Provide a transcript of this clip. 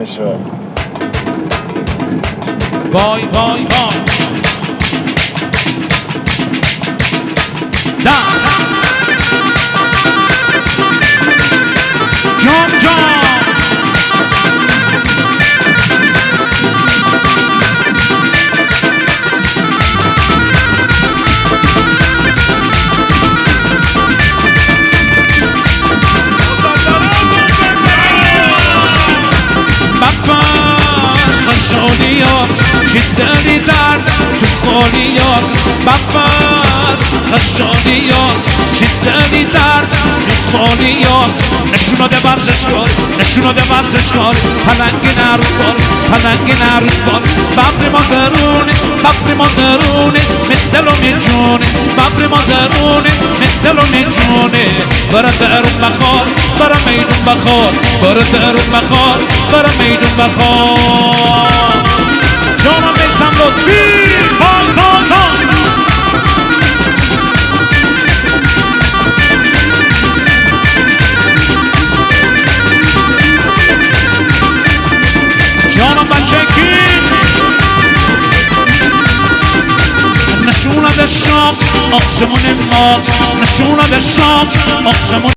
وای وای وای دست جان جان شدنی درد تو خالیات بفر خشادیات شدنی درد تو خالیات نشوناده ورزشکار پلنگی نرود بار ببری ما زرونه من دل و من جونه ببری ما زرونه من دل و من جونه برا درون بخار برا میدون بخار برا درون بخار برا میدون بخار جانم میسم لطفی جانم بچه کی نشونه شام آسمون ما نشونه شام آسمون